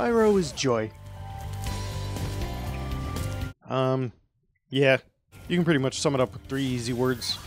Spyro is joy. Yeah, you can pretty much sum it up with 3 easy words.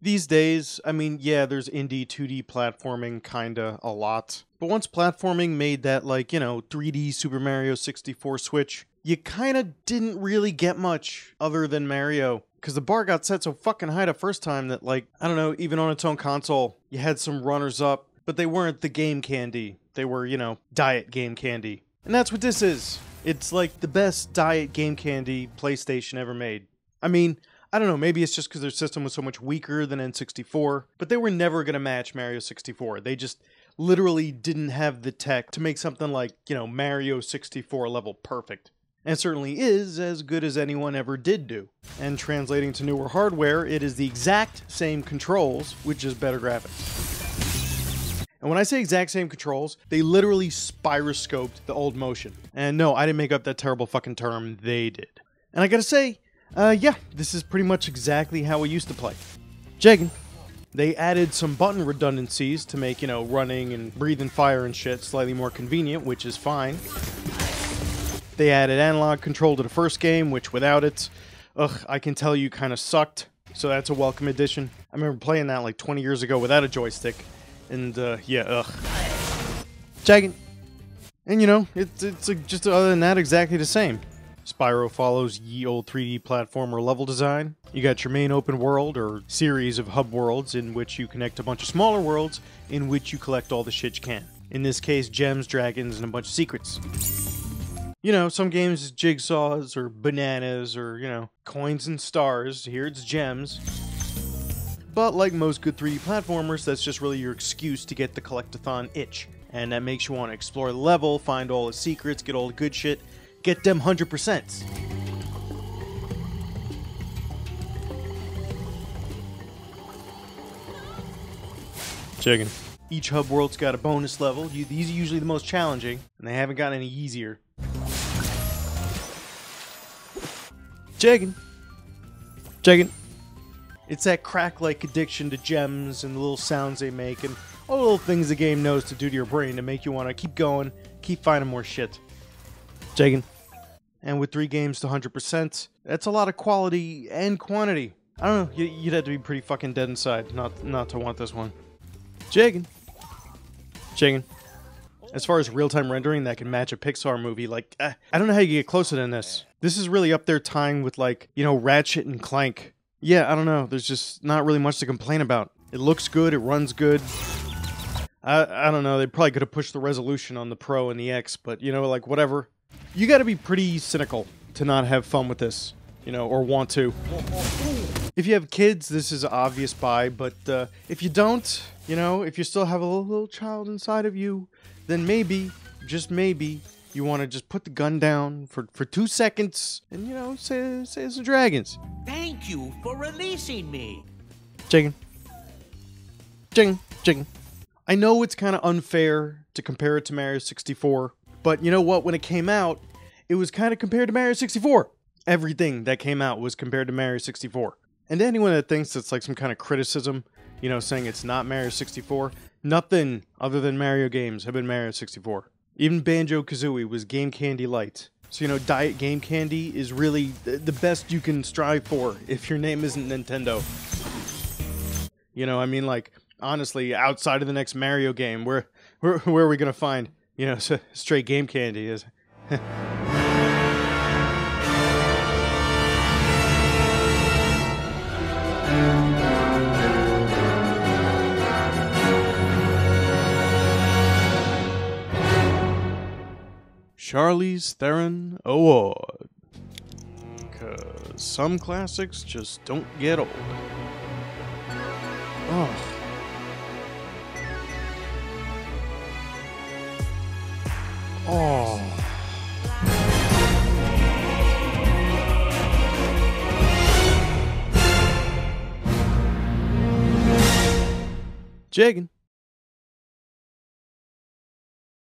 These days, I mean, yeah, there's indie 2D platforming kinda a lot. But once platforming made that, like, 3D Super Mario 64 switch, you kinda didn't really get much other than Mario. Because the bar got set so fucking high the first time that, like, I don't know, even on its own console, you had some runners-up, but they weren't the game candy. They were, diet game candy. And that's what this is. It's like the best diet game candy PlayStation ever made. I mean, I don't know, maybe it's just because their system was so much weaker than N64, but they were never going to match Mario 64. They just literally didn't have the tech to make something like, Mario 64 level perfect. And it certainly is as good as anyone ever did do. And translating to newer hardware, it is the exact same controls with just better graphics. And when I say exact same controls, they literally spiroscoped the old motion. And no, I didn't make up that terrible fucking term, they did. And I gotta say, yeah, this is pretty much exactly how we used to play. Jeggin. They added some button redundancies to make, running and breathing fire and shit slightly more convenient, which is fine. They added analog control to the first game, which without it, I can tell you kind of sucked. So that's a welcome addition. I remember playing that like 20 years ago without a joystick. And, yeah, Jeggin. And, it's just other than that, exactly the same. Spyro follows ye old 3D platformer level design. You got your main open world, or series of hub worlds, in which you connect a bunch of smaller worlds, in which you collect all the shit you can. In this case, gems, dragons, and a bunch of secrets. Some games is jigsaws, or bananas, or, coins and stars. Here it's gems. But like most good 3D platformers, that's just really your excuse to get the collectathon itch. And that makes you want to explore the level, find all the secrets, get all the good shit, get them 100%. Chicken. Each hub world's got a bonus level. These are usually the most challenging, and they haven't gotten any easier. Chicken. It's that crack-like addiction to gems and the little sounds they make and all the little things the game knows to do to your brain to make you want to keep going, keep finding more shit. Chicken. And with 3 games to 100%, that's a lot of quality and quantity. I don't know, you'd have to be pretty fucking dead inside not to want this one. Chicken. As far as real-time rendering that can match a Pixar movie, like, I don't know how you get closer than this. This is really up there tying with, like, Ratchet and Clank. Yeah, I don't know, there's just not really much to complain about. It looks good, it runs good. I don't know, they probably could have pushed the resolution on the Pro and the X, but, like, whatever. You gotta be pretty cynical to not have fun with this, or want to. If you have kids, this is an obvious buy, but if you don't, if you still have a little child inside of you, then maybe, just maybe, you want to just put the gun down for 2 seconds and, say some dragons. Thank you for releasing me. Chicken. I know it's kind of unfair to compare it to Mario 64, but you know what? When it came out, it was kind of compared to Mario 64. Everything that came out was compared to Mario 64. And to anyone that thinks it's like some kind of criticism, saying it's not Mario 64, nothing other than Mario games have been Mario 64. Even Banjo-Kazooie was Game Candy Light. So, Diet Game Candy is really the best you can strive for if your name isn't Nintendo. I mean, like, honestly, outside of the next Mario game, where are we gonna find, straight Game Candy is? Charlize Theron Award. 'Cause some classics just don't get old. Oh. Oh. Jiggin'.